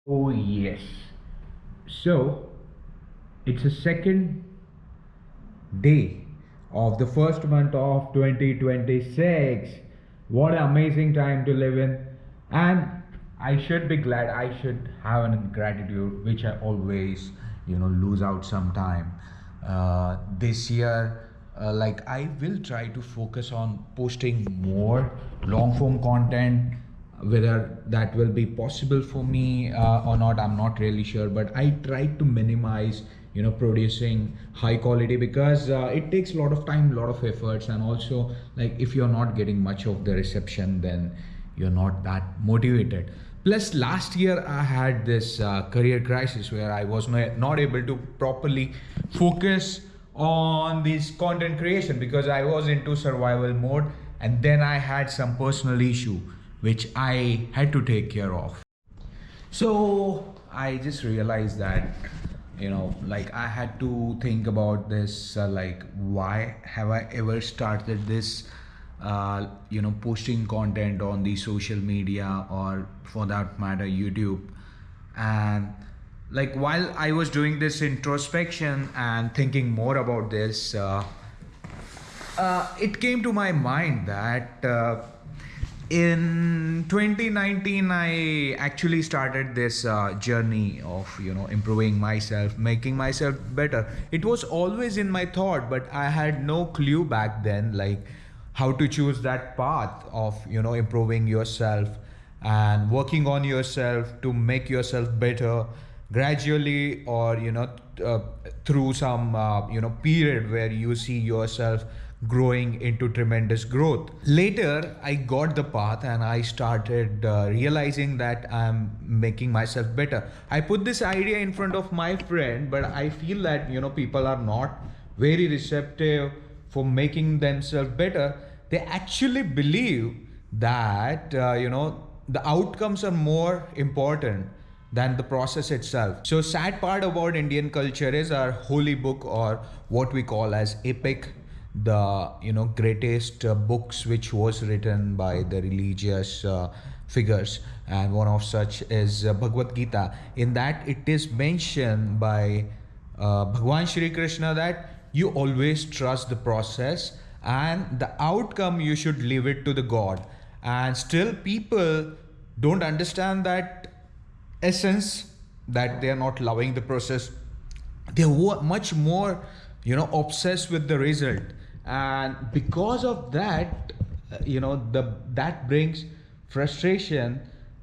Oh, yes. So, it's the second day of the first month of 2026. What an amazing time to live in. And I should be glad, I should have a gratitude, which I always, lose out sometime. This year, like I will try to focus on posting more long form content. Whether that will be possible for me or not, I'm not really sure, but I try to minimize producing high quality, because it takes a lot of time, a lot of efforts, and also, like, if you're not getting much of the reception, then you're not that motivated. Plus, last year I had this career crisis where I was not able to properly focus on this content creation because I was into survival mode, and then I had some personal issue which I had to take care of. So I just realized that, like, I had to think about this, like, why have I ever started this, posting content on the social media, or for that matter, YouTube. And like, while I was doing this introspection and thinking more about this, it came to my mind that in 2019 I actually started this journey of improving myself, making myself better. It was always in my thought, but I had no clue back then, like, how to choose that path of improving yourself and working on yourself to make yourself better gradually, or uh, through some period where you see yourself growing into tremendous growth. Later I got the path and I started realizing that I'm making myself better. I put this idea in front of my friend, but I feel that people are not very receptive for making themselves better. They actually believe that the outcomes are more important than the process itself. So sad part about Indian culture is our holy book, or what we call as epic, the greatest books which was written by the religious figures, and one of such is Bhagavad Gita. In that, it is mentioned by Bhagwan Shri Krishna that you always trust the process, and the outcome you should leave it to the God. And still people don't understand that essence, that they are not loving the process. They're much more obsessed with the result, and because of that, the that brings frustration,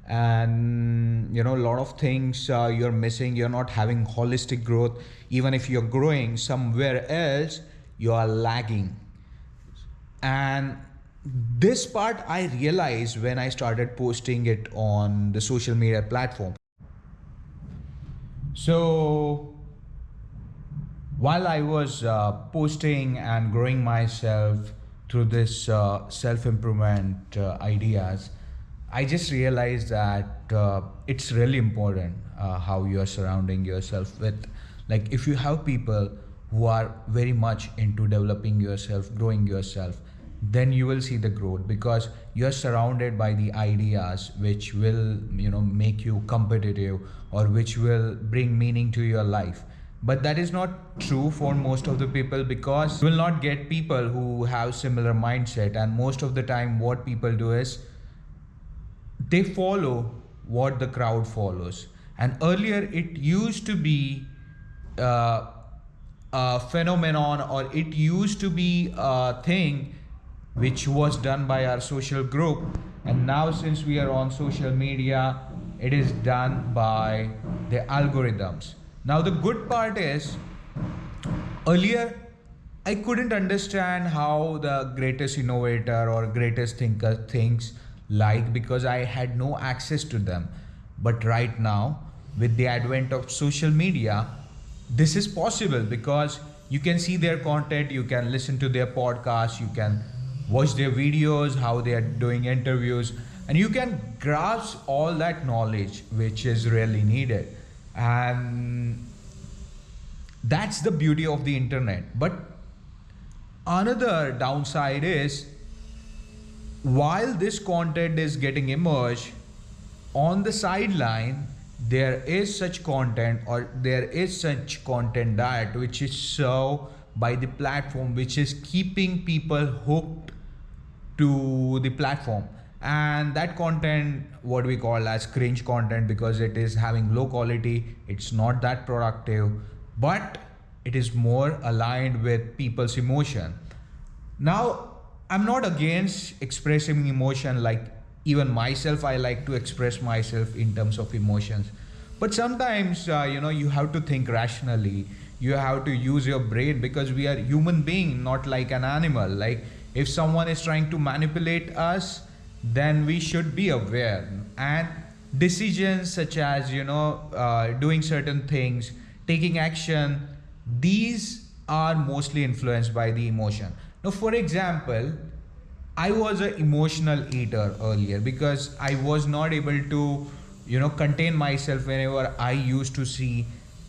and a lot of things you're missing. You're not having holistic growth. Even if you're growing somewhere else, you are lagging. And this part I realized when I started posting it on the social media platform. So while I was posting and growing myself through this self improvement ideas, I just realized that it's really important how you are surrounding yourself with. Like, if you have people who are very much into developing yourself, growing yourself, then you will see the growth, because you're surrounded by the ideas which will make you competitive, or which will bring meaning to your life. But that is not true for most of the people, because you will not get people who have similar mindset. And most of the time what people do is they follow what the crowd follows. And earlier it used to be uh, a phenomenon, or it used to be a thing which was done by our social group. And now, since we are on social media, it is done by the algorithms. Now the good part is, earlier I couldn't understand how the greatest innovator or greatest thinker thinks, like, because I had no access to them. But right now, with the advent of social media, this is possible, because you can see their content, you can listen to their podcasts, you can watch their videos, how they are doing interviews, and you can grasp all that knowledge which is really needed. And that's the beauty of the internet. But another downside is, while this content is getting emerged, on the sideline there is such content, or there is such content that which is served by the platform, which is keeping people hooked to the platform. And that content, what we call as cringe content, because it is having low quality, it's not that productive, but it is more aligned with people's emotion. Now, I'm not against expressing emotion, like even myself, I like to express myself in terms of emotions. But sometimes, you have to think rationally. You have to use your brain, because we are human being, not like an animal. Like if someone is trying to manipulate us, then we should be aware. And decisions such as, doing certain things, taking action, these are mostly influenced by the emotion. Now, for example, I was an emotional eater earlier, because I was not able to, contain myself whenever I used to see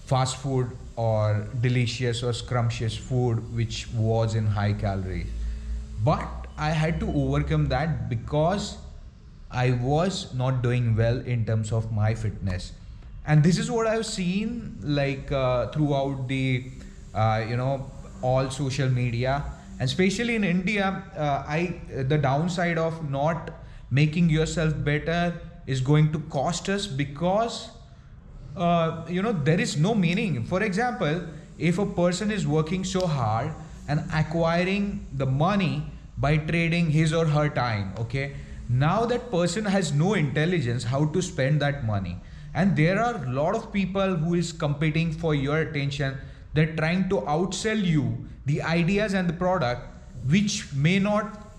fast food or delicious or scrumptious food which was in high calories. But I had to overcome that, because I was not doing well in terms of my fitness. And this is what I've seen, like throughout the all social media, and especially in India. I The downside of not making yourself better is going to cost us, because there is no meaning. For example, if a person is working so hard and acquiring the money by trading his or her time, okay, now that person has no intelligence how to spend that money. And there are a lot of people who is competing for your attention. They're trying to outsell you the ideas and the product, which may not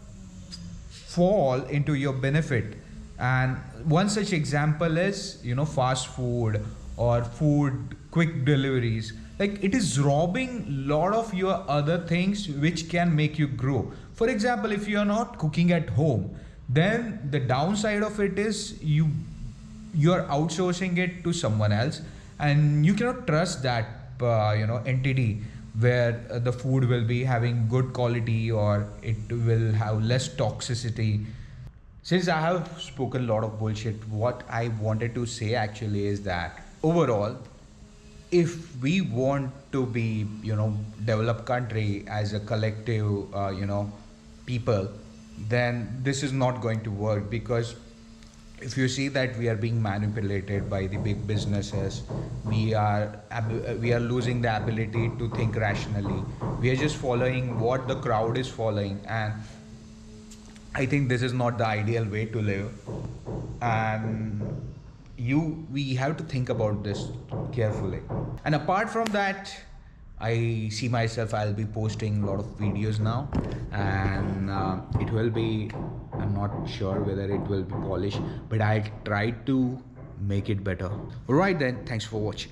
fall into your benefit. And one such example is, fast food or food quick deliveries. Like it is robbing a lot of your other things which can make you grow. For example, if you are not cooking at home, then the downside of it is you're outsourcing it to someone else, and you cannot trust that entity where the food will be having good quality, or it will have less toxicity. Since I have spoken a lot of bullshit, what I wanted to say actually is that overall, if we want to be, developed country as a collective, people, then this is not going to work. Because if you see that we are being manipulated by the big businesses, we are losing the ability to think rationally. We are just following what the crowd is following, and I think this is not the ideal way to live. And we have to think about this carefully. And apart from that, I see myself, I'll be posting a lot of videos now, and it will be, I'm not sure whether it will be polished, but I try to make it better. Alright then, thanks for watching.